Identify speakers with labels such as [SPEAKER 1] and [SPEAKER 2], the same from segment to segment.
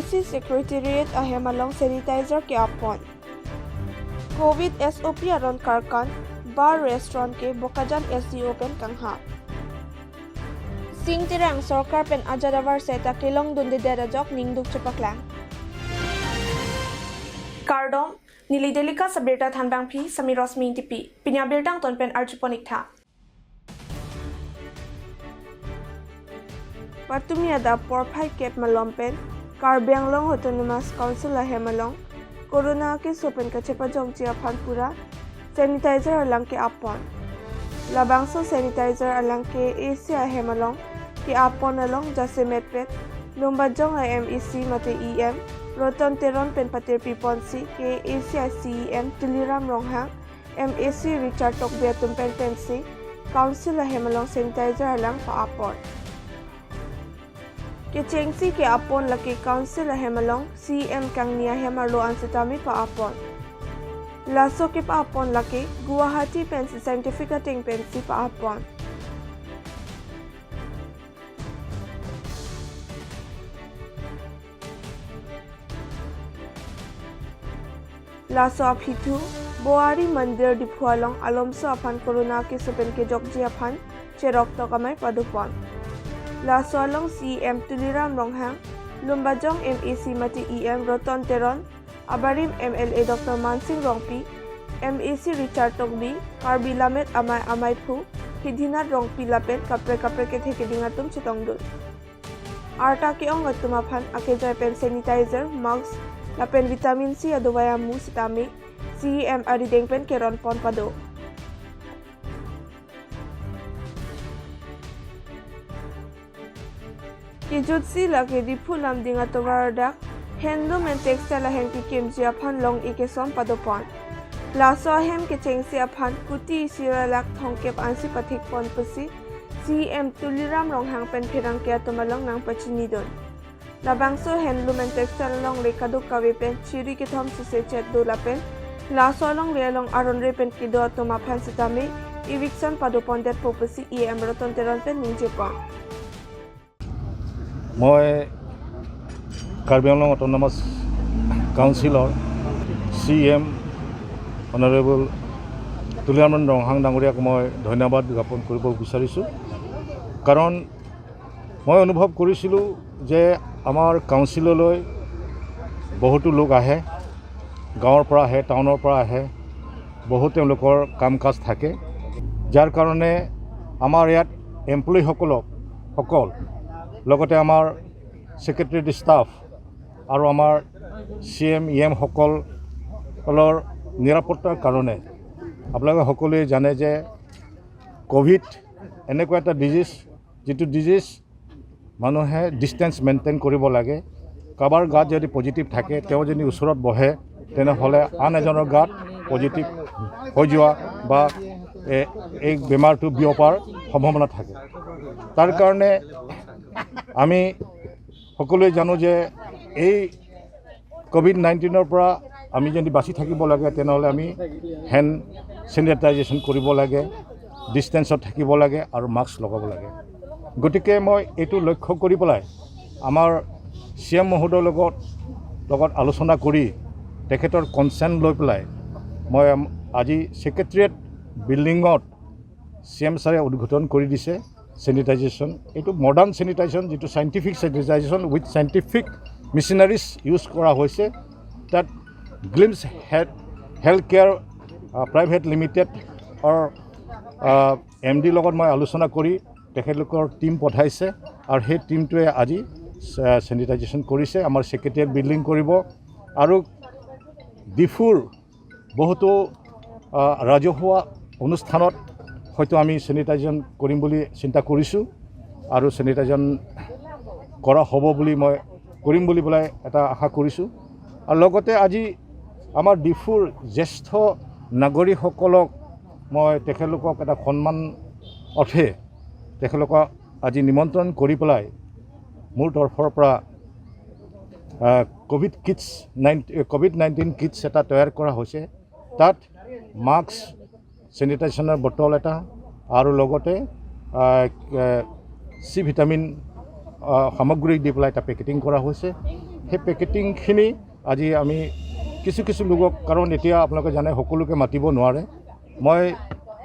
[SPEAKER 1] MAC Secretariat ahemalong sanitizer ke apon. COVID SOP aron karkan bar restaurant ke Bokajan SD open kangha. Sing tirang sorkar pen ajadavar seta kilong dundi derajok ningduk chupaklang. Kardom Nili delika sa birta thanbang phi sami rosmi tipi pinya birtang ton pen archuponik tha. Patumi ada porphai kep malompen Karbyang long autonomous council ahemalong corona ke sopen ka chepa jogji aphan pura sanitizer alang ke apon labangso sanitizer alang ke AC ahemalong ke apon along jase metpet lombajong MEC mate EM roton teron pen patir piponsi ke AC CEM tuliram ronghang MAC Richard Tokbia tumpen pensi council ahemalong sanitizer alang pa apon ke chengsi ke apon laki council ahemalong CM kangnia hemalo ansitami pa apon laso ke pa apon laki Guwahati pensi scientific ating pensi pa apon laso aphitu Boari mandir dipualong alomso aphan corona ke supen ke jogji aphan cherok to kamai padupon laso along CM tuliram ronghang lumbajong MEC mati EM roton teron abarim MLA Dr. Mansing Rongpi MEC Richard Tokbi Karbi Lamet amai phu hidhinat Rongpi lapet kapre ke theke dingatum chitongdul arta ke ong atumaphan akejoy pen sanitizer mask lapen vitamin C adovaya mu sitami CM arideng pen keron pon pado Kijutsi lagi di pulam dinga towardak handloom and textile ahem ki kimji aphan long ikesom padopon laso ahem ke chengsi aphan kuti siralak thongkep ansi pathik pon pusi CM tuliram ronghang pen phirang ke atomalong nang pachini don labangso handloom and textile long rekaduk kawe pen chiri ke thom suse chet do lapen laso long lealong aron re pen kido atomaphan sitami eviction padopon det popusi EM roton teron pen ninjepon
[SPEAKER 2] মই Karbi Anglong autonomous কাউন্সিলৰ CM honourable Tuliram Ronghang ডাঙৰীয়াক মই ধন্যবাদ জ্ঞাপন কৰিব বিচাৰিছোঁ কাৰণ মই অনুভৱ কৰিছিলোঁ যে আমাৰ কাউন্সিললৈ বহুতো লোক আহে গাঁৱৰ পৰা আহে টাউনৰ পৰা আহে বহুত তেওঁলোকৰ কাম কাজ থাকে যাৰ কাৰণে আমাৰ ইয়াত এমপ্লয়ীসকল লগতে আমাৰ সেক্ৰেটাৰী ষ্টাফ আৰু আমাৰ CM EM সকলৰ নিৰাপত্তাৰ কাৰণে আপোনালোকে সকলোৱে জানে যে কোভিড এনেকুৱা এটা ডিজিজ যিটো ডিজিজ মানুহে ডিষ্টেন্স মেইনটেইন কৰিব লাগে কাৰোবাৰ গাত যদি পজিটিভ থাকে তেওঁ যদি ওচৰত বহে তেনেহ'লে আন এজনৰ গাত পজিটিভ হৈ যোৱা বা এই বেমাৰটো বিয়পাৰ সম্ভাৱনা থাকে তাৰ কাৰণে আমি সকলোৱে জানো যে এই COVID-19 পৰা আমি যদি বাচি থাকিব লাগে তেনেহ'লে আমি হেণ্ড চেনিটাইজেশ্যন কৰিব লাগে ডিষ্টেন্সত থাকিব লাগে আৰু মাস্ক লগাব লাগে গতিকে মই এইটো লক্ষ্য কৰি পেলাই আমাৰ CM মহোদয়ৰ লগত আলোচনা কৰি তেখেতৰ কনচাৰ্ণ লৈ পেলাই মই আজি সেক্ৰেটাৰিয়েট বিল্ডিঙত CM ছাৰে উদ্বোধন কৰি দিছে sanitization এইটো মডাৰ্ণ sanitization যেটো scientific sanitization with scientific machineries use কৰা হৈছে তাত গ্লিমছ হেল্থ কেয়াৰ প্ৰাইভেট লিমিটেড অৰ MD লগত মই আলোচনা কৰি তেখেতলোকৰ টিম পঠাইছে আৰু সেই টিমটোৱে আজি sanitization কৰিছে আমাৰ সেক্ৰেটাৰিয়েট বিল্ডিং কৰিব আৰু ডিফুৰ বহুতো ৰাজহুৱা অনুষ্ঠানত হয়তো আমি sanitization কৰিম বুলি চিন্তা কৰিছোঁ আৰু sanitization কৰা হ'ব বুলি মই কৰিম বুলি বলাই এটা আশা কৰিছোঁ আৰু লগতে আজি আমাৰ ডিফুৰ জ্যেষ্ঠ নাগৰিকসকলক মই তেখেতলোকক এটা সন্মান অৰ্থে তেখেতলোকক আজি নিমন্ত্ৰণ কৰি পেলাই মোৰ তৰফৰ পৰা COVID-19 কিটছ এটা তৈয়াৰ কৰা হৈছে তাত মাস্ক sanitization বটল এটা আৰু লগতে C ভিটামিন সামগ্ৰী দি পেলাই এটা পেকেটিং কৰা হৈছে সেই পেকেটিংখিনি আজি আমি কিছু লোকক, কাৰণ এতিয়া আপোনালোকে জানে সকলোকে মাতিব নোৱাৰে, মই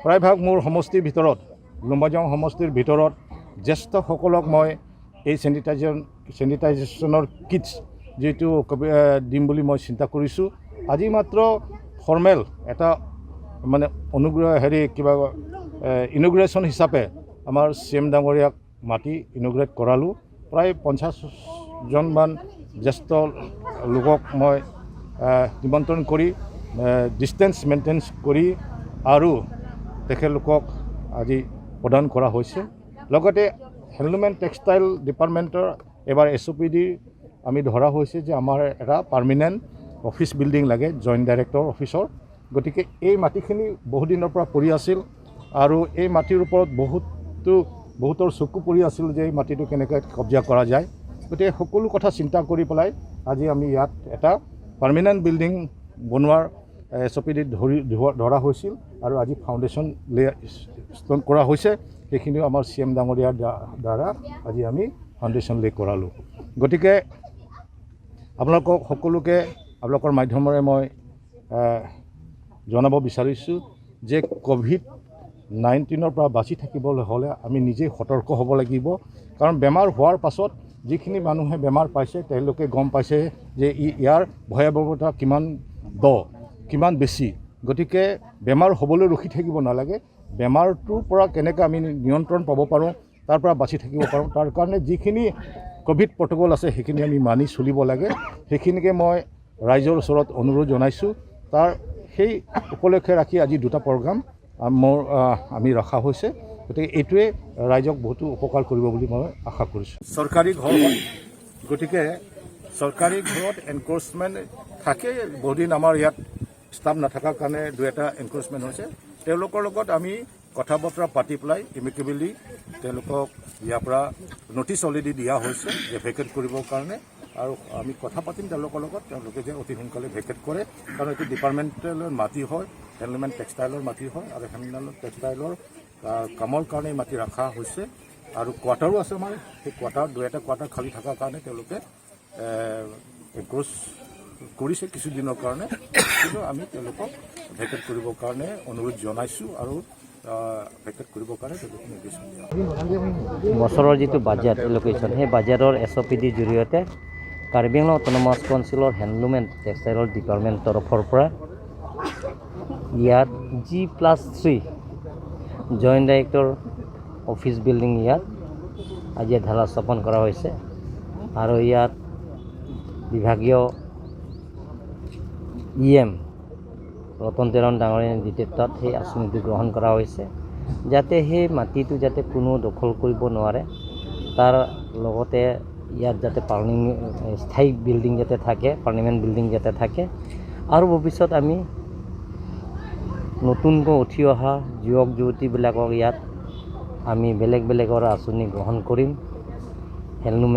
[SPEAKER 2] প্ৰায়ভাগ মোৰ সমষ্টিৰ ভিতৰত লুম্বাজং সমষ্টিৰ ভিতৰত জ্যেষ্ঠসকলক মই এই চেনিটাইজেশ্যনৰ কিটছ যিটো দিম বুলি মই চিন্তা কৰিছোঁ। আজি মাত্ৰ ফৰ্মেল এটা মানে কিবা ইনগ্ৰেশ্যন হিচাপে আমাৰ CM ডাঙৰীয়াক মাতি ইনগ্ৰেট কৰালোঁ। প্ৰায় 50জনমান জ্যেষ্ঠ লোকক মই নিমন্ত্ৰণ কৰি ডিষ্টেঞ্চ মেইনটেইন কৰি আৰু তেখেতলোকক আজি প্ৰদান কৰা হৈছে। লগতে হেণ্ডলুম এণ্ড টেক্সটাইল ডিপাৰ্টমেণ্টৰ এবাৰ SOPD আমি ধৰা হৈছে যে আমাৰ এটা পাৰ্মানেণ্ট অফিচ বিল্ডিং লাগে জইণ্ট ডাইৰেক্টৰ অফিচৰ। গতিকে এই মাটিখিনি বহুদিনৰ পৰা পৰি আছিল আৰু এই মাটিৰ ওপৰত বহুতৰ চকু পৰি আছিল যে এই মাটিটো কেনেকৈ কব্জা কৰা যায়। গতিকে সকলো কথা চিন্তা কৰি পেলাই আজি আমি ইয়াত এটা পাৰ্মানেণ্ট বিল্ডিং বনোৱাৰ SOPD ধৰা হৈছিল আৰু আজি ফাউণ্ডেশ্যন ষ্টন কৰা হৈছে। সেইখিনিও আমাৰ CM ডাঙৰীয়াৰ দ্বাৰা আজি আমি ফাউণ্ডেশ্যন লে কৰালোঁ। গতিকে আপোনালোকক সকলোকে আপোনালোকৰ মাধ্যমেৰে মই জনাব বিচাৰিছোঁ যে COVID-19 পৰা বাচি থাকিবলৈ হ'লে আমি নিজেই সতৰ্ক হ'ব লাগিব। কাৰণ বেমাৰ হোৱাৰ পাছত যিখিনি মানুহে বেমাৰ পাইছে তেওঁলোকে গম পাইছে যে ইয়াৰ ভয়াৱহতা কিমান বেছি। গতিকে বেমাৰ হ'বলৈ ৰখি থাকিব নালাগে, বেমাৰটোৰ পৰা কেনেকৈ আমি নিয়ন্ত্ৰণ পাব পাৰোঁ, তাৰ পৰা বাচি থাকিব পাৰোঁ, তাৰ কাৰণে যিখিনি ক'ভিড প্ৰট'কল আছে সেইখিনি আমি মানি চলিব লাগে। সেইখিনিকে মই ৰাইজৰ ওচৰত অনুৰোধ জনাইছোঁ। সেই উপলক্ষে ৰাখি আজি 2টা প্ৰগ্ৰাম আমি ৰখা হৈছে। গতিকে এইটোৱে ৰাইজক বহুতো উপকাৰ কৰিব বুলি মই আশা কৰিছোঁ। চৰকাৰী ঘৰ হয়, গতিকে চৰকাৰী ঘৰত এনক্ৰ'চমেণ্ট থাকে। বহুদিন আমাৰ ইয়াত ষ্টাফ নাথাকাৰ কাৰণে 2এটা এনক্ৰ'চমেণ্ট হৈছে। তেওঁলোকৰ লগত আমি কথা বতৰা পাতি পেলাই এমিকেবলি তেওঁলোকক ইয়াৰ পৰা নটিচ অলৰেডি দিয়া হৈছে যে ভেকেট কৰিবৰ কাৰণে, আৰু আমি কথা পাতিম তেওঁলোকৰ লগত, তেওঁলোকে যে অতি সোনকালে ভেকেট কৰে। কাৰণ এইটো ডিপাৰ্টমেণ্টেলৰ মাটি হয়, হেণ্ডলুম এণ্ড টেক্সটাইলৰ মাটি হয়, আৰু হেণ্ডলুম টেক্সটাইলৰ কামৰ কাৰণে মাটি ৰখা হৈছে। আৰু কোৱাৰ্টাৰো আছে আমাৰ, সেই 2এটা কোৱাৰ্টাৰ খালী থকাৰ কাৰণে তেওঁলোকে এনক্ৰ'চ কৰিছে কিছুদিনৰ কাৰণে। কিন্তু আমি তেওঁলোকক ভেকেট কৰিবৰ কাৰণে অনুৰোধ জনাইছোঁ আৰু ভেকেট কৰিবৰ কাৰণে তেওঁলোকক নিৰ্দেশ দিয়া।
[SPEAKER 3] বছৰৰ যিটো বাজেট এল'কেশ্যন, সেই বাজেটৰ SOPD জৰিয়তে কাৰ্বি আংলং অট'নমাছ কাউন্সিলৰ হেণ্ডলুম এণ্ড টেক্সটাইলৰ ডিপাৰ্টমেণ্ট তৰফৰ পৰা ইয়াত G+3 joint director office building ইয়াত আজি ঢালা স্থাপন কৰা হৈছে। আৰু ইয়াত বিভাগীয় EM ৰতন তেৰণ ডাঙৰীয়াৰ নেতৃত্বত সেই আঁচনিটো গ্ৰহণ কৰা হৈছে, যাতে সেই মাটিটো যাতে কোনো দখল কৰিব নোৱাৰে, তাৰ লগতে ইয়াত যাতে স্থায়ী বিল্ডিং যাতে থাকে, পাৰ্মানেণ্ট বিল্ডিং যাতে থাকে। আৰু ভৱিষ্যত আমি নতুনকৈ উঠি অহা যুৱক যুৱতীবিলাকক ইয়াত আমি বেলেগৰ আঁচনি গ্ৰহণ কৰিম, হেণ্ডলুম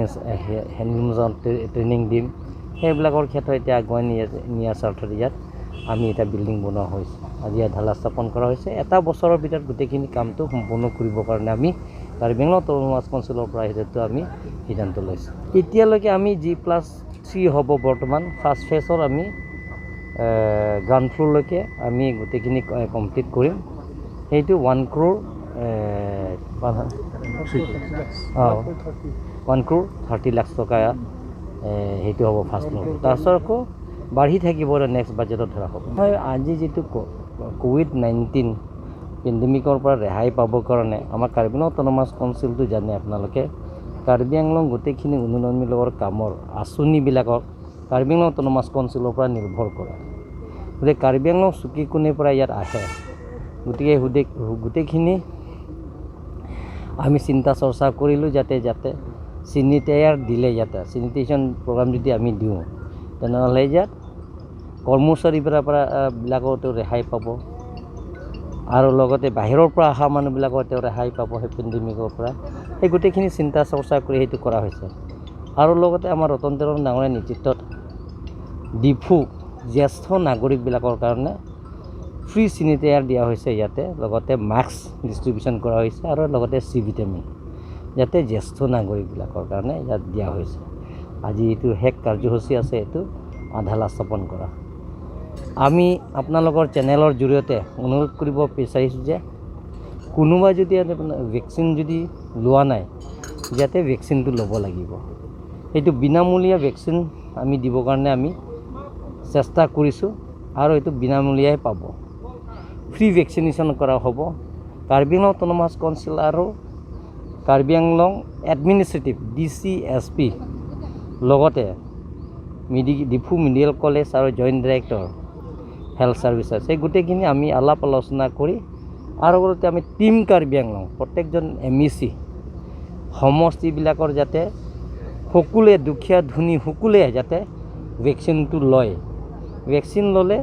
[SPEAKER 3] ট্ৰেইনিং দিম। সেইবিলাকৰ ক্ষেত্ৰত এতিয়া আগুৱাই নিয়াৰ স্বাৰ্থত ইয়াত আমি এটা বিল্ডিং বনোৱা হৈছে, আজি ইয়াত ঢালা স্থাপন কৰা হৈছে। এটা বছৰৰ ভিতৰত গোটেইখিনি কামটো সম্পূৰ্ণ কৰিবৰ কাৰণে আমি কাৰ্বি আংলং অট'নমাছ কাউন্সিলৰ পৰা সেইটো আমি সিদ্ধান্ত লৈছোঁ। এতিয়ালৈকে আমি G+3 হ'ব বৰ্তমান ফাৰ্ষ্ট ফেজৰ আমি গ্ৰাউণ্ড ফ্ল'ৰলৈকে আমি গোটেইখিনি কমপ্লিট কৰিম। সেইটো 1 crore 30 লাখ টকা সেইটো হ'ব ফাৰ্ষ্ট ফ্ল'ৰ। তাৰপিছত আকৌ বাঢ়ি থাকিব নেক্সট বাজেটত ধৰা হ'ব। হয়, আজি যিটো COVID-19 পেণ্ডেমিকৰ পৰা ৰেহাই পাবৰ কাৰণে আমাৰ কাৰ্বি আংলং অট'নমাছ কাউন্সিলটো জানে আপোনালোকে, কাৰ্বি আংলং গোটেইখিনি উন্নয়নমূলকৰ কামৰ আঁচনিবিলাকক কাৰ্বি আংলং অট'নমাছ কাউন্সিলৰ পৰা নিৰ্ভৰ কৰে। গতিকে কাৰ্বি আংলং চুকি কোণেৰ পৰা ইয়াত আহে। গতিকে গোটেইখিনি আমি চিন্তা চৰ্চা কৰিলোঁ যাতে চেনিটাইজাৰ দিলে, চেনিটেশ্যন প্ৰগ্ৰাম যদি আমি দিওঁ তেনেহ'লে ইয়াত কৰ্মচাৰীবিলাকতো ৰেহাই পাব, আৰু লগতে বাহিৰৰ পৰা অহা মানুহবিলাকৰ তেওঁ ৰেহাই পাব সেই পেণ্ডেমিকৰ পৰা। সেই গোটেইখিনি চিন্তা চৰ্চা কৰি সেইটো কৰা হৈছে। আৰু লগতে আমাৰ ৰতন তেৰণ ডাঙৰীয়াৰ নেতৃত্বত ডিফু জ্যেষ্ঠ নাগৰিকবিলাকৰ কাৰণে ফ্ৰী চেনিটাইজাৰ দিয়া হৈছে ইয়াতে, লগতে মাস্ক ডিষ্ট্ৰিবিউশ্যন কৰা হৈছে, আৰু লগতে C ভিটামিন যাতে জ্যেষ্ঠ নাগৰিকবিলাকৰ কাৰণে ইয়াত দিয়া হৈছে। আজি এইটো শেষ কাৰ্যসূচী আছে এইটো আধালা স্থাপন কৰা আমি আপোনালোকৰ চেনেলৰ জৰিয়তে অনুৰোধ কৰিব বিচাৰিছোঁ যে কোনোবা যদি ভেকচিন যদি লোৱা নাই যাতে ভেকচিনটো ল'ব লাগিব এইটো বিনামূলীয়া ভেকচিন আমি দিবৰ কাৰণে আমি চেষ্টা কৰিছোঁ আৰু এইটো বিনামূলীয়াই পাব ফ্ৰী ভেকচিনেশ্যন কৰা হ'ব কাৰ্বি আংলং অট'নমাছ কাউন্সিল আৰু কাৰ্বি আংলং এডমিনিষ্ট্ৰেটিভ DCSP লগতে ডিফু মেডিকেল কলেজ আৰু জইণ্ট ডাইৰেক্টৰ হেল্থ ছাৰ্ভিচেছ এই গোটেইখিনি আমি আলাপ আলোচনা কৰি আৰু লগতে আমি টিম কাৰ্বি আংলং প্ৰত্যেকজন MEC সমষ্টিবিলাকৰ যাতে সকলোৱে দুখীয়া ধনী সকলোৱে যাতে ভেকচিনটো লয় ভেকচিন ল'লে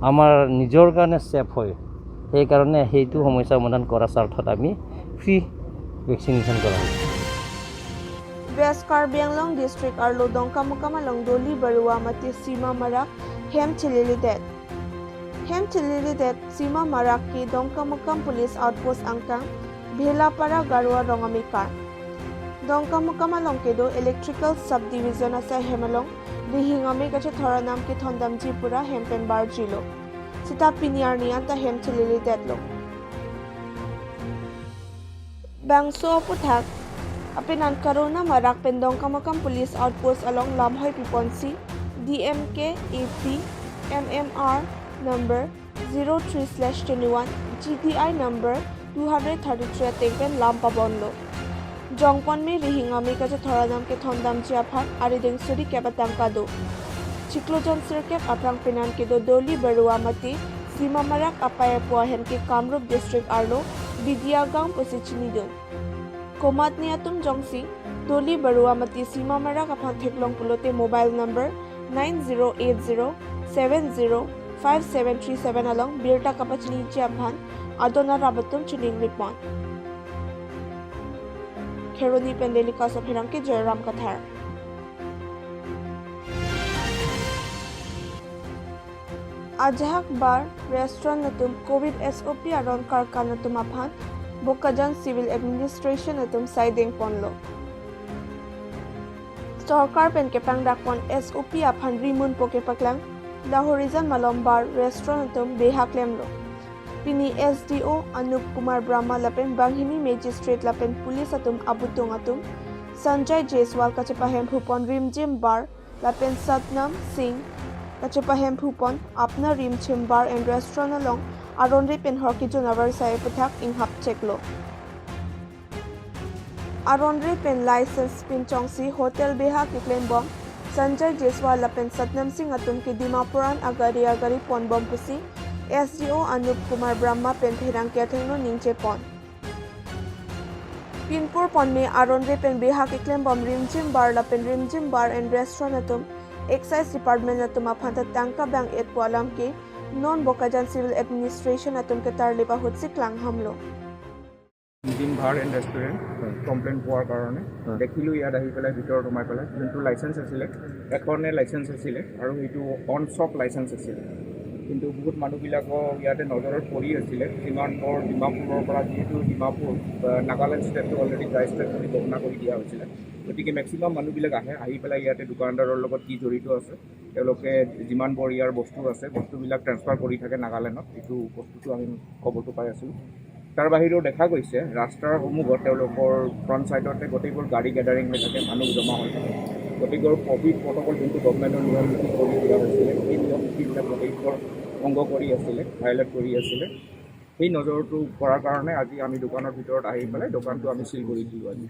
[SPEAKER 3] আমাৰ নিজৰ কাৰণে ছেফ হয় সেইকাৰণে সেইটো সমস্যা সমাধান কৰাৰ স্বাৰ্থত আমি ফ্ৰী ভেকচিনেশ্যন কৰা হৈছে
[SPEAKER 1] West Karbi Anglong District Arlo Dongkamukamalong Doli Barua Mati Sima Marak Hem Chililidet Hem Chililidet Sima Marak Ki Dongkamukam Police Outpost Angkang Bhelapara Garua Rongamikar Dongkamukamalong Kedo Electrical Subdivision Asa Hemalong Dihingami Kache Thoranam Ki Thondam Jipura Hempen Bar Jilo Sita Pinyar Nianta Hem Chililidet Lo Bangso Puthak Apinan Karuna Marak Pendong Kamakam Police Outpost along Lamhoy Piponsi DMK AP MMR number 03/21 GTI number 233 Tengpen Lampa Bonlo Jongpon Me Rihingami Kache Thoranam Ke Thondam Chiaphan Arideng Suri Kebatang Kado Chiklojon Circuit Aprang Pinan Kedo Doli Barua Mati Sima Marak Apaya Puahen Ke Kamrup District Arlo Bidiagang Posichinidun Komat Niatum Jongsi, Doli Barua Mati Sima Marak upon Teklong Pulote mobile number 9080705737 along Birta Kapachini Japan, Adona Rabatum Chiling Ripon. Keroni Pendelika Sopiranke Joram Kathar. Ajahak Bar, Restaurant Natum, COVID SOP around Karkanatum Apan, Bokajan Civil Administration atum Saideng Ponlo. Storkar pen kepang dakpon SOP aphan rimun poke paklang La Horizon Malombar Restaurant atum Behaklemlo. Pini SDO Anup Kumar Brahma lapen Banghini Magistrate lapen Police atum Abutung atum Sanjay Jaiswal kachepahem Phupon Rimjim Bar lapen Satnam Singh kachepahem Phupon Apna Rimjim Bar and Restaurant along Aronri pen Horki Jonavar Sai Puthak Inghap Cheklo. Aronri pen license pin Chongsi Hotel Beha Kiklem Bom Sanjay Jaiswal lapen Satnam Singh atum ki Dimapuran Agari Pon Bom Pusi SDO Anup Kumar Brahma pen Phirang Kiathengno Ningche Pon Pinpur Pon me Aronri pen Beha Kiklem Bom Rimjim Bar lapen Rimjim Bar and Restaurant atum Excise Department atum aphanta Tangka Bank et Pualam ki Non Bokajan Civil Administration atum ketar liba hutsi klang hamlo.
[SPEAKER 4] Rimjim Bar and Restaurant complaint পোৱাৰ কাৰণে দেখিলোঁ ইয়াত আহি পেলাই ভিতৰত সোমাই পেলাই যোনটো লাইচেঞ্চ আছিলে এখনে লাইচেঞ্চ আছিলে আৰু সেইটো অন শ্বপ লাইচেঞ্চ আছিলে কিন্তু বহুত মানুহবিলাকক ইয়াতে নজৰত পৰি আছিলে যিমানবোৰ ডিমাপুৰৰ পৰা যিহেতু ডিমাপুৰ নাগালেণ্ড ষ্টেটটো অলৰেডি ড্ৰাই ষ্টেট বুলি ঘোষণা কৰি দিয়া হৈছিলে গতিকে মেক্সিমাম মানুহবিলাক আহি পেলাই ইয়াতে দোকানদাৰৰ লগত কি জড়িত আছে তেওঁলোকে যিমানবোৰ ইয়াৰ বস্তু আছে বস্তুবিলাক ট্ৰেন্সফাৰ কৰি থাকে নাগালেণ্ডত এইটো বস্তুটো আমি খবৰটো পাই আছিলোঁ তাৰ বাহিৰেও দেখা গৈছে ৰাস্তাৰ সন্মুখত তেওঁলোকৰ ফ্ৰণ্ট ছাইডতে গোটেইবোৰ গাড়ী গেডাৰিং হৈ থাকে মানুহ জমা হৈ থাকে গোটেইবোৰ ক'ভিড প্ৰট'কল যোনটো গভৰ্ণমেণ্টৰ নিয়ম নীতি কৰি দিয়া হৈছিলে সেই নিয়ম নীতিবিলাক গোটেইবোৰ ভংগ কৰি আছিলে ভায়লেট কৰি আছিলে সেই নজৰটো কৰাৰ কাৰণে আজি আমি দোকানৰ ভিতৰত আহি পেলাই দোকানটো আমি চিল কৰি দিলোঁ আজি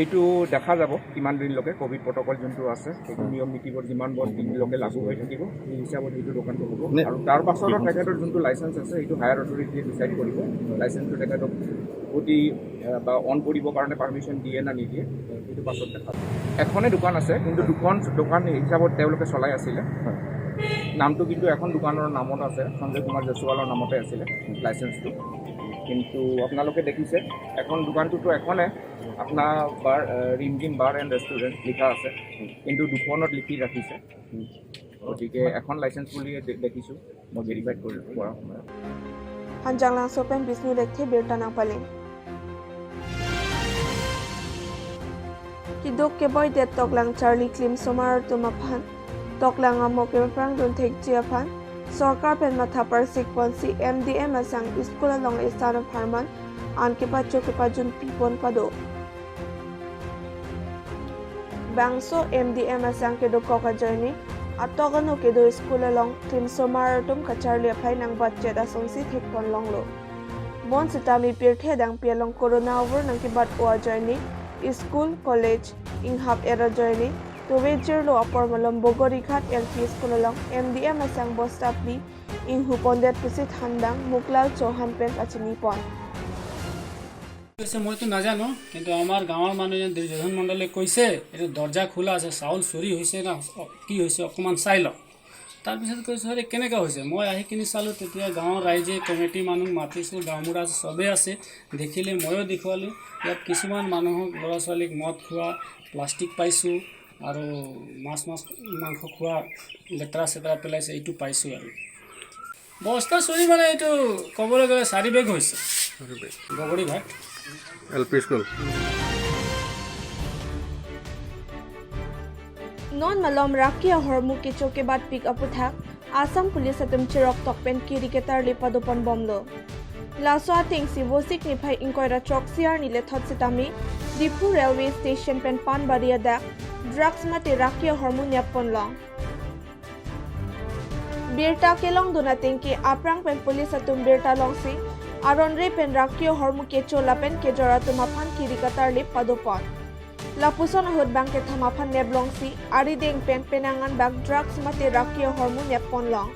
[SPEAKER 4] এইটো দেখা যাব কিমান দিনলৈকে ক'ভিড প্ৰট'কল যোনটো আছে সেইটো নিয়ম নীতিবোৰ যিমানবোৰ দিনলৈকে লাগু হৈ থাকিব সেই হিচাপত সেইটো দোকানটো হ'ব আৰু তাৰ পাছতো তেখেতৰ যোনটো লাইচেঞ্চ আছে সেইটো হায়াৰ অথৰিটিয়ে ডিচাইড কৰিব লাইচেঞ্চটো তেখেতক অতি বা অন কৰিবৰ কাৰণে পাৰ্মিশ্যন দিয়ে না নিদিয়ে সেইটো পাছত দেখা এখনে দোকান আছে কিন্তু দোকান হিচাপত তেওঁলোকে চলাই আছিলে নামটো কিন্তু এখন দোকানৰ নামত আছে সঞ্জয় কুমাৰ জয়ছোৱালৰ নামতে আছিলে লাইচেঞ্চটো কিন্তু আপোনালোকে দেখিছে এখন দোকানটোতো এখনে আপোনাৰ বাৰ ৰিমজিম বাৰ এণ্ড ৰেষ্টুৰেণ্ট লিখা আছে কিন্তু দুখনত লিখি ৰাখিছে গতিকে এখন লাইচেঞ্চ বুলি দেখিছোঁ মই ভেৰিফাইড কৰি পোৱাৰ সময়ত
[SPEAKER 1] Hanjanglang Sopen Bisnu Lekhe Birtanang Paling hidok ke boy det toklang Charlie Klim somar tumaphan toklang amok ke prang don thek jiaphan sarkar pen matha par sik ponsi MDM asang school along istana pharman an ke pacho ke pajun pipon pado bangso MDM asang ke do koka journey atogano ke do school along Klim somar tum ka Charlie aphai nang budget asong si thek pon long lo bon sitami pirthe dang pialong corona over nang ke bat wa journey school college inghap era journey to wejir lo apor malom bogori ghat LP school along MDM asang bostapli inghu pondet pusit handang muklal chauhan pen achini pon
[SPEAKER 5] কৈছে মইতো নাজানো কিন্তু আমাৰ গাঁৱৰ মানুহে দুৰ্যোধন মণ্ডলে কৈছে এইটো দৰ্জা খোলা আছে চাউল চুৰি হৈছে না কি হৈছে অকণমান চাই লওক তাৰপিছত কৈছোঁ আৰে কেনেকুৱা হৈছে মই আহি কিনি চালোঁ তেতিয়া গাঁৱৰ ৰাইজে কমিটি মানুহ মাতিছোঁ গাঁওবুঢ়া চবেই আছে দেখিলে ময়ো দেখুৱালোঁ ইয়াত কিছুমান মানুহক ল'ৰা ছোৱালীক মদ খোৱা প্লাষ্টিক পাইছোঁ আৰু মাছ মাংস খোৱা লেতেৰা চেতেৰা পেলাইছে এইটো পাইছোঁ আৰু বস্তা চুৰি মানে এইটো ক'বলৈ গ'লে 4 বেগ হৈছে বগৰী ঘাট
[SPEAKER 2] LP school
[SPEAKER 1] non malom rakia hormu ke choke bat pick up uthak Assam police atum chirok tokpen kiriketar lipadopon bomlo laswa ting sivosik ni phai inkoira choksiar ni lethot sitami Dipu railway station pen panbaria dak drugs mate rakia hormu nyapon long birta kelong donating ke aprang pen police atum birta long si aronre pen rakia hormu ke chola pen ke jora tumaphan kiriketar lipadopon Lapuson hod bang ke thamaphan neblong si ari deng pen penangan bag drugs mate rakia hormu nepon long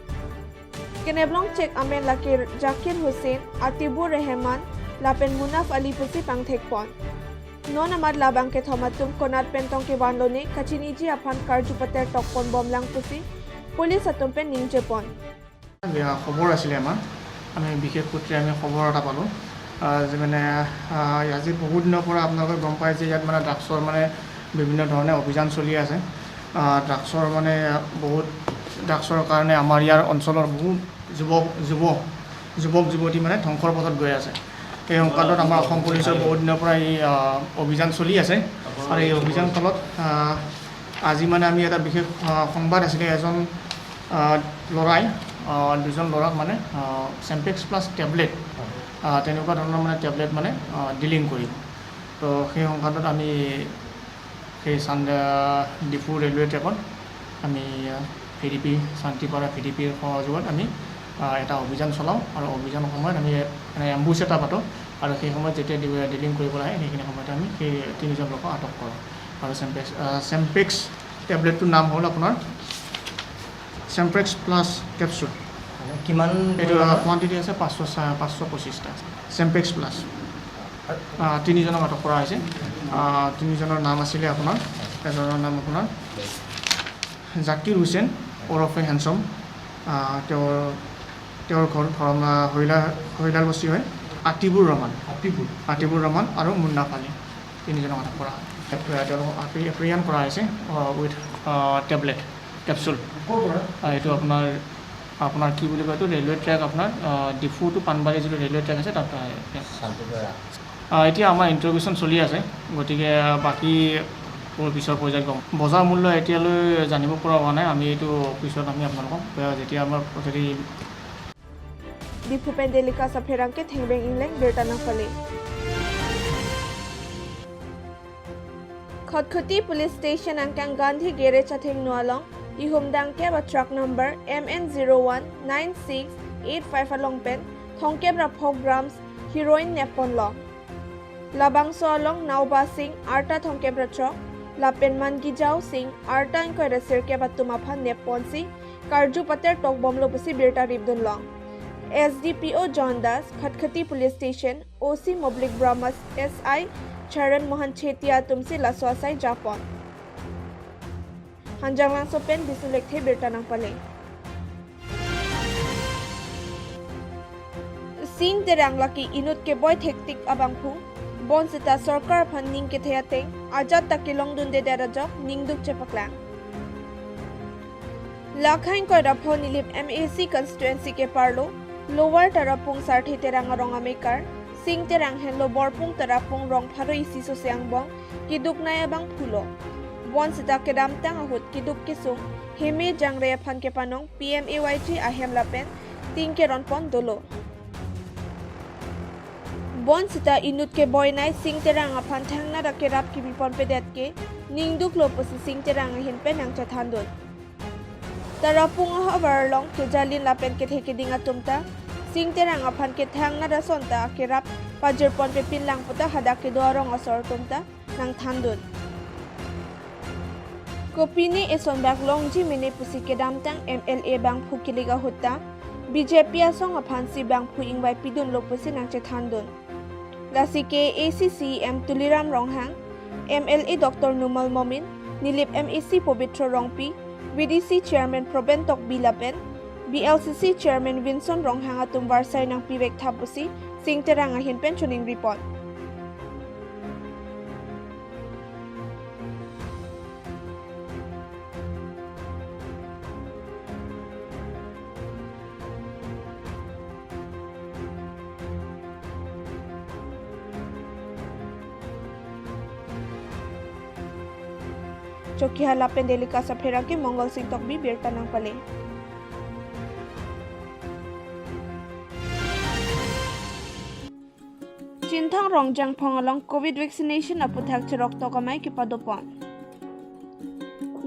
[SPEAKER 1] ke neblong check amen lakir Zakir Hussein Atibur Rehman lapen Munaf Ali pusi pang thekpon non amad labang ke thamatum konat pentong ke wanlone kachini ji aphan karju pater tokpon bomlang pusi police atum pen ninjepon
[SPEAKER 6] খবৰ আছিলে আমাৰ আমি বিশেষ সূত্ৰে আমি খবৰ এটা পালোঁ যে মানে আজি বহুত দিনৰ পৰা আপোনালোকে গম পায় যে ইয়াত মানে ড্ৰাগছৰ মানে বিভিন্ন ধৰণে অভিযান চলি আছে ড্ৰাগছৰ মানে বহুত ড্ৰাগছৰ কাৰণে আমাৰ ইয়াৰ অঞ্চলৰ বহুত যুৱক যুৱতী মানে ধ্বংসৰ পথত গৈ আছে এই সংক্ৰান্তত আমাৰ অসম পুলিচৰ বহুত দিনৰ পৰা এই অভিযান চলি আছে আৰু এই অভিযান ফলত আজি মানে আমি এটা বিশেষ সংবাদ আছিলে এজন ল'ৰাই দুজন ল'ৰাক মানে চেম্পেক্স প্লাছ টেবলেট তেনেকুৱা ধৰণৰ মানে টেবলেট মানে ডিলিং কৰিব তো সেই সংক্ৰান্তত আমি সেই ডিফু ৰেলৱে ট্ৰেকত আমি ভিডিপি শান্তিপাৰা ভিডিপিৰ সহযোগত আমি এটা অভিযান চলাওঁ আৰু অভিযানৰ সময়ত আমি মানে এম্বুছ এটা পাতোঁ আৰু সেই সময়ত যেতিয়া ডিলিং কৰিবলৈ আহে সেইখিনি সময়তে আমি সেই 3জন লোকক আটক কৰোঁ আৰু চেম্পেক্স টেবলেটটোৰ নাম হ'ল আপোনাৰ চেম্পেক্স প্লাছ কেপচুল
[SPEAKER 3] কিমান
[SPEAKER 6] এইটো কোৱান্টিটি আছে 525টা চেম্পেক্স প্লাছ 3জনক আটক কৰা হৈছে 3জনৰ নাম আছিলে আপোনাৰ এজনৰ নাম আপোনাৰ জাকিৰ হুছেইন ওৰফে হেণ্ডছম তেওঁৰ ঘৰ হৈলাল বস্তি হয় আতিবুৰ ৰহমান আৰু মুন্না ফালি 3জনক আটক কৰা হয় তেওঁলোকক এপ্ৰিহেণ্ড কৰা হৈছে উইথ টেবলেট কেপচুল এইটো আপোনাৰ কি বুলি কয় এইটো ৰেলৱে ট্ৰেক আপোনাৰ ডিফু টু পানবাৰী যিটো ৰেলৱে ট্ৰেক আছে তাত এতিয়া আমাৰ ইণ্টাৰভিউশ্যন চলি আছে গতিকে বাকী পিছৰ পৰ্যায়ত গম বজাৰ মূল্য এতিয়ালৈ জানিব পৰা হোৱা নাই আমি এইটো পিছত আমি আপোনালোকক যেতিয়া আমাৰ যদি
[SPEAKER 1] Dipu pendelika sa pherangke thengbeng ingleng bertana fale Khotkhoti police station angkang Gandhi garage chatheng nualong ihumdang ke ba truck number MN019685 along pen thongke bra 4 grams heroin nepon long labang so along nauba sing arta thongke bra truck lapen mangi jao sing arta inko resir ke ba tumaphan nepon si karju pater tok bomlo pusi birta ribdun long SDPO John Das Khotkhoti police station OC Moblik Brahmas SI Charan Mohan Chetia tumsi laswasai Japon Hanjang lang sopen bisulek the berta nang pale Sing terang laki inut ke boy hektik abang phu bon sita sarkar phanning ke thayate ajat takilong dun de darajok ningduk chepaklang Lakhain ko rapho nilip MAC constituency ke parlo lower tarapung sarthi terang ronga maker sing terang hen lo borpung terapung rong pharo isi so seang bong kiduk naya bang phulo bon sita kedam tang ahut kiduk kisung heme jangre phan ke panong PMAYG ahem lapen ting ke ron pon dolo bon sita inut ke boy nai sing terang aphan thang na ke rap ki bipon pe det ke ningduk lo posi sing terang hin pe nang cha thandon tarapung ha warlong ke jalin lapen ke theke dinga tumta sing terang aphan ke thang na da sonta ke rap pajer pon pe pinlang puta hada ke dorong asor tumta nang thandon kopini eson bak longji mene pusi ke damtang MLA bang phukiliga hutta BJP asong aphan si bang phu ingbai pidun lo pusi nang cha thandon Lasi ke ACCM Tuliram Ronghang, MLA Dr. Numal Momin, Nilip MEC Pobitro Rongpi, VDC Chairman Probentok Bilapen, BLCC Chairman Vincent Ronghang atum Varsay ng Pivek Tapusi, sing terang ahin pensioning report. Choki halapen delika sa phera ke Mongol Singh Tokbi birta nang pale. Chinthang rongjang phongalong COVID vaccination aputhak chirok tokamai ke padopon.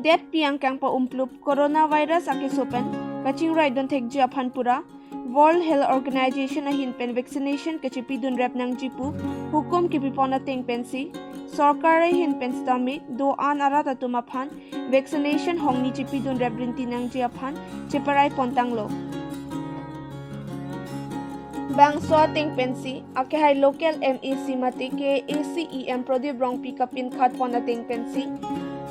[SPEAKER 1] Det piang kang pa umplup coronavirus ake sopen kaching raidon thekji aphanpura World Health Organization ahin pen vaccination kachipi dun rep nang jipu hukum ki pipona teng pensi Sarkar hin penstami do an arata tumaphan vaccination hongni chipi dun rebrinti nang jiaphan chiparai pontanglo bang so ting pensi ake hai local MEC mati ke ACEM prodip rong pikapin khat pona ting pensi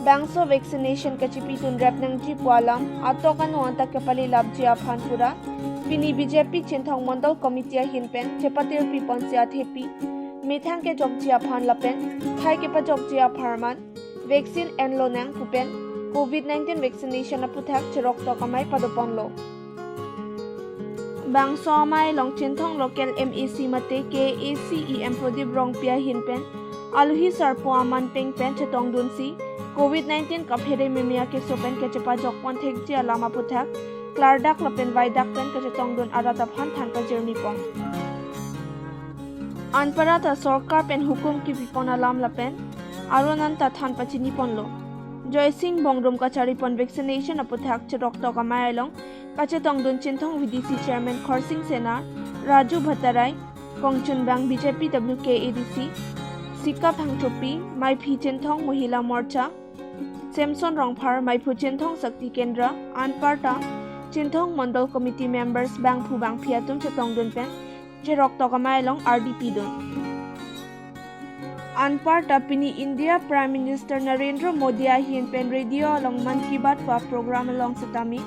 [SPEAKER 1] bang so vaccination kachipi dun rep nang jipwalam atokan wanta kapali lab jiaphan pura pini BJP chinthong mondol committee hin pen chepatir pipon sia thepi Mithang ke jogjia phan lapen, thai ke pa jogjia pharman, vaccine enlo nang kupen, COVID-19 vaccination aputhak chirok tokamai padopon lo. Bang somai long chinthong local MEC mate ke ACEM prodip rong pia hinpen, aluhi sarpo aman peng pen chetong dunsi, COVID-19 kaphere memia ke sopen ke chepa jokpon thekjia lama puthak, klardak lapen vaidak pen ke chetong dun arata phan than pa jermi pon. Anparata Sarkar pen hukum ki pipona lam lapen aronanta than pachini ponlo Joy Singh Bongrom kachari pon vaccination aputhak chirok tokamai long kachetong dun chinthong VDC Chairman Khorsing Sena Raju Bhattarai Kongchun Bang BJP WK ADC Sika Phangchopi Mai Phi Chinthong Mohila Morcha Samson Rongphar Mai Phu Chinthong Sakti Kendra Anparta Chinthong Mondol Committee Members Bang Phu Bang Phiatum chetong dun pen Chirok tokamai long RDP dun. Anparta pini India Prime Minister Narendra Modi ahin pen radio long Man Ki Baat pa program along setami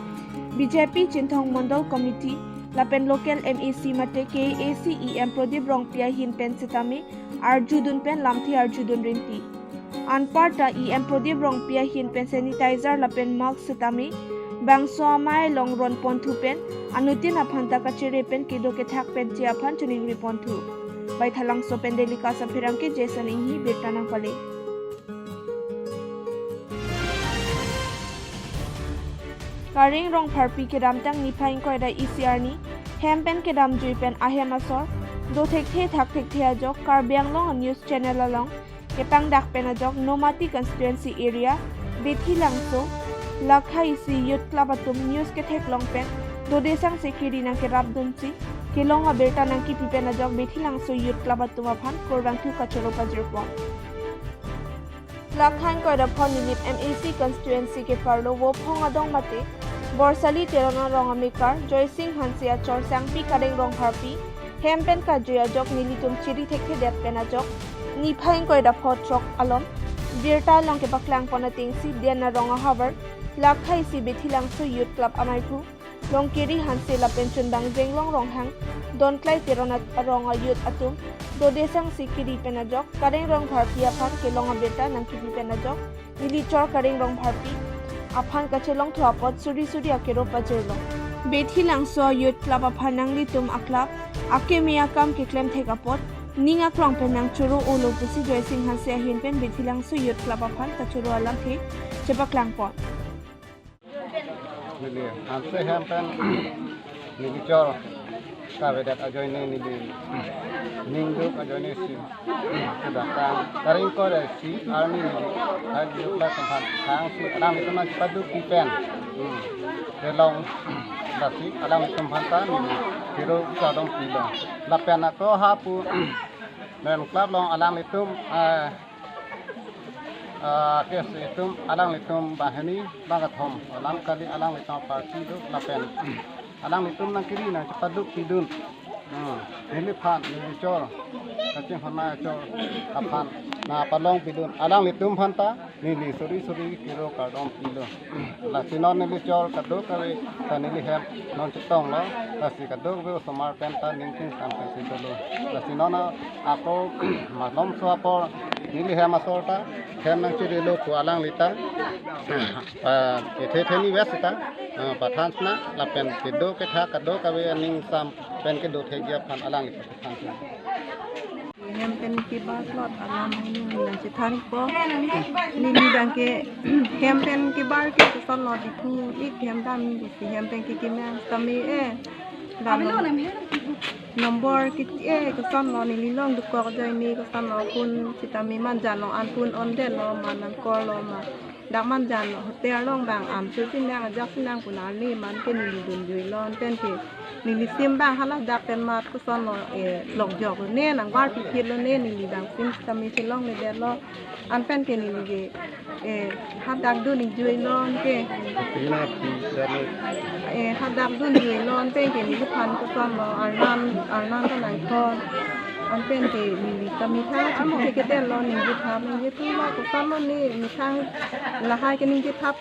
[SPEAKER 1] BJP Chinthong Mondol Committee lapen local MEC mate ke ACEM prodip rong pia hin pen setami Arjudun pen lamthi Arjudun rinti. Anparta EM prodip rong pia hin pen sanitizer lapen mask setami bangso amai long ron pontu pen anutin aphanta kachire pen kido ke thak pen chia phan chuning ri pontu bai thalang so pen delika sa phirang ke jason inhi betana pale karing rong pharpi ke damtang ni phaing koi da ECR ni hem pen ke dam jui pen ahem asor do thek the thak thek thia jok karbyang long news channel along ke pang dak pen ajok nomati constituency area bethi langso Lakhai si youth club atum news ke thek long pen do desang sekiri nang ke rap dunsi ke long aberta nang ki pipen ajok bethi lang so youth club atum aphan korbang thu kachoro pajir pon Lakhang ko da phon nip MEC constituency ke parlo wo phong adong mate borsali terona rong amikar Joy Singh Hansia chor sangpi kareng rong harpi hempen ka joya jok nilitum chiri thek the det pen ajok ni phaing ko da phot trok alom birta long ke baklang pona tingsi dena rong habar Lakhai si bethilang so youth club amaipu longkiri hanse la pension bang jenglong ronghang donklai teronat aronga youth atum do desang sikiri penajok kareng rong bharti aphan ke longa beta nangki penajok nili chor kareng rong bharti aphan kachelong thapot suri suri akero pajerlo bethilang so youth club aphan nangli tum aklap ake mia kam ke klem thekapot Ninga krong penang churu ulo pusi joy sing han se hin pen bithilang su yut klapa phan ta churu alam thi chepak lang pon.
[SPEAKER 7] Nili anse hampen nili chor kavedat ajoy ne nili ningdu ajoy ne si sedangkan taring kore si army nili hadi ukla tempat kang si alam itu mas padu kipen delong dasi alam tempat ta nili kiro kadong pila lapen ako hapu dan klub long alam itu kes itu alang litum bahani bangat hom alang kali alang litum parti itu lapen alang litum nang kiri nang cepaduk tidun ini pan ini cor kacing hona cor apan na palong pidun alang litum hanta nili suri kiro kadom pilo la sinon nili cor kaduk kali tanili hem non cetong lo kasi kaduk be samar penta ningking sampai situ lo la sinon ako malom suapor nili hem asorta hem nang ciri lo ku alang lita theni wesita pathansna lapen tido ke tha kado kawe ning sam pen ke do thegia phan alang lita pathansna
[SPEAKER 8] hem pen ki bas lot alam ini yang cetari po ni dangke hem pen ki bar ke son lot itu ik hem dam ni si hem pen ki kimang tami dam nombor kiti ke son lo ni long du ko jai ni ke son lo pun citami man jan lo an pun on de lo manan ko lo ma dak man jan lo hotel long bang am chu tin nang jak tin nang pun ali man ke ni dun jui lon pen ke ni li sim bang hala dak pen mat ke son lo lok jok ne nang war pi kit lo ne ni li bang sim tami tin long le de lo an pen ke ni li ge hat dak du ni jui lon ke
[SPEAKER 7] pina pi dani
[SPEAKER 8] hat dak du ni jui lon pen ke ni phan ke son lo arnan ka nang kon an pen ke ni tami tha chi ke te lo ni ji thap ni tu la ko son lo ni mi thang la hai ke ni ji thap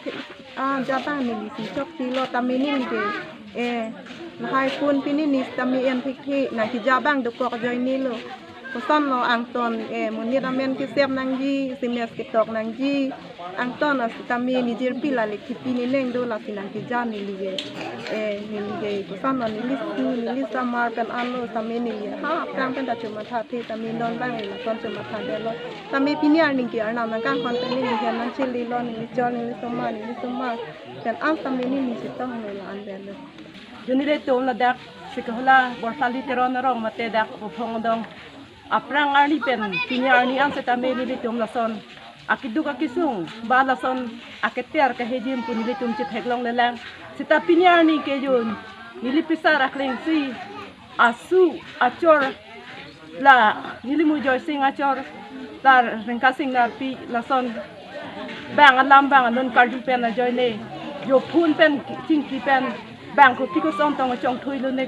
[SPEAKER 8] ja ta ni li si chok si lo tami ni ke la hai pun pini ni tami en thik thi na ki ja bang do ko joi ni lo ko son lo ang ton mon ni ramen ki sep nang ji simes ke tok nang ji ang ton as tami ni jir pila le ki pini neng do la sinang ki ja ni li ni li ko son lo ni li samar pen an lo tami ni li ha prang pen da chuma tha thi tami don bang la ton chuma tha de lo tami pini ar ni ki ar na man kan kon pen ni li han nan chili lo ni li jon ni soma pen an tami ni si tong lo la an de lo junile to la dak sikhola borsali teron rong mate dak phong dong aprang arni pen pini arni an setame ni tum la son akiduka kisung ba la son aketer ka hejim pun ni tum chit heglong lelang sita pini arni ke jun nili pisar akleng si asu achor la nili mu joy sing achor tar rengka sing na pi la son bang alam bang non karju pen na joy ne yo phun pen ching ki pen bang ko piko som tong chong thui lu ne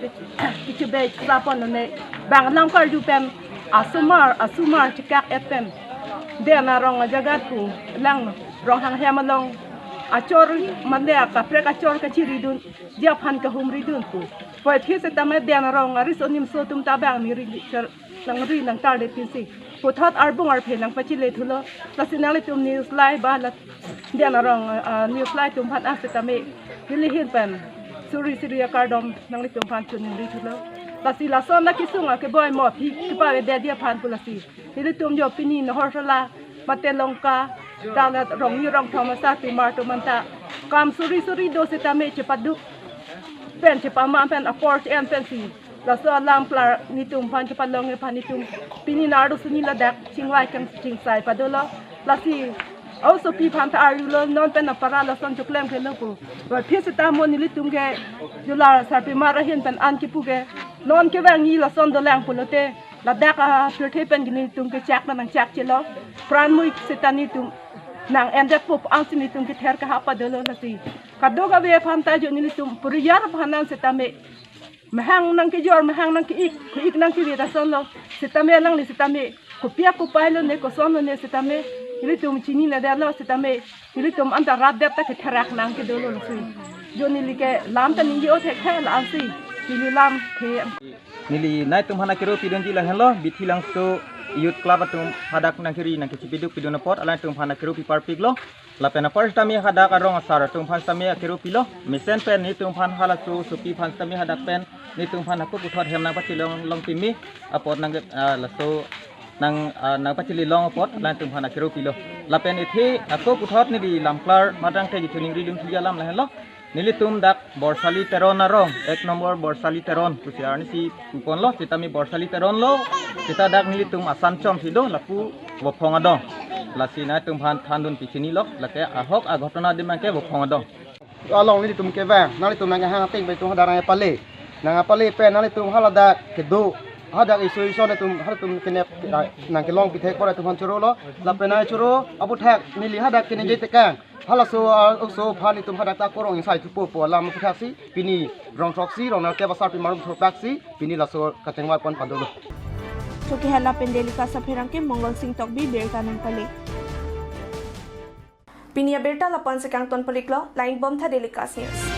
[SPEAKER 8] ki chu be sa pon ne bang lam kar ju pen asumar chikak etem de na rong jagat ku lang rong hang he malong achor mande ka pre ka chor ka chiri dun dia phan ka hum ri dun ku poi thi se tame de na rong ari sonim so tum ta bang ni ri ri nang tar de tin si pu thot arbung ar phe nang pa chi le thulo la sinang le tum news live ba la de na rong news live tum phan a se tame li hin pen suri kardom nang li tum phan chun ri thulo lasi la son na kisunga ke boy mo phi ki pa de dia phan pulasi li tum jo pini na horsala mate longka dala rong ni rong thoma sa ti mar to manta kam suri do se tame che paduk pen che pa ma pen a port en pen si la so lam pla ni tum phan che palong e phan ni tum pini na do suni la dak chingwai kan chingsai padolo lasi also pi phan ta aru lo non pen para la son chuklem ke lopo ba phise ta mon ni litum ge jula sa pi mara hin pen an ki puge non ke wang ni la son do lang pulote la dak a phirte pen ni tum ke chak na nang chak chelo pran mui setani tum nang ende pop ang sini tum ke ther ka ha pa dolo la si kadoga be phan ta jo ni tum puriyar phanan setame mahang nang ke jor mahang nang ke ik nang ki ta son lo setame lang ni setame ko pia ko pailo ne ko son ne setame ili tum chini na dalo setame ili tum anta rat dep ta ke therak nang ke dolo lo si jo ni like lam ta ni o the kha la si ni lam the
[SPEAKER 9] nili nai tum hana kero pidon ji lang hello bithi lang so
[SPEAKER 4] youth club atum hadak nangkiri nangki biduk piduna pot ala tum phana kiru pipar piglo la pena first time hadak arong asar tum phan sami kiru pilo misen pen ni tum phan hala su supi phan sami hadak pen ni tum phan aku puthot hem nang pachilong long pimi apot nang la so nang pachili long apot la tum phana kiru pilo la pen ithi aku puthot ni di lamklar madang te gituning ridum tiga lam la hello nilitum dak borsali teron arong ek nomor borsali teron kusiar ni si kupon lo kita mi borsali teron lo kita dak nilitum asan chom sido laku bopong adong lasina tum han thandun pichini lo lake ahok agotona dimake bopong adong
[SPEAKER 7] along ni tum ke va nali tum nang hang ting be tum hadara pale nang pale pe nali tum halada kedu hadak isu isu tum tum kene nang ke long pithe kora tum han churo lo la pe na churo abu thak nili hadak kene jete kang hala so phani tum hadak ta korong insai tu po lam puthaksi pini rong troksi rong na ke basar pi marum troksi pini la so katengwal pon padolo
[SPEAKER 1] Choki hela pendelika sa pherang ke Mongol Singh Tokbi berta nang pale Pinia berta lapan sekang ton peliklo line bom tha delikas news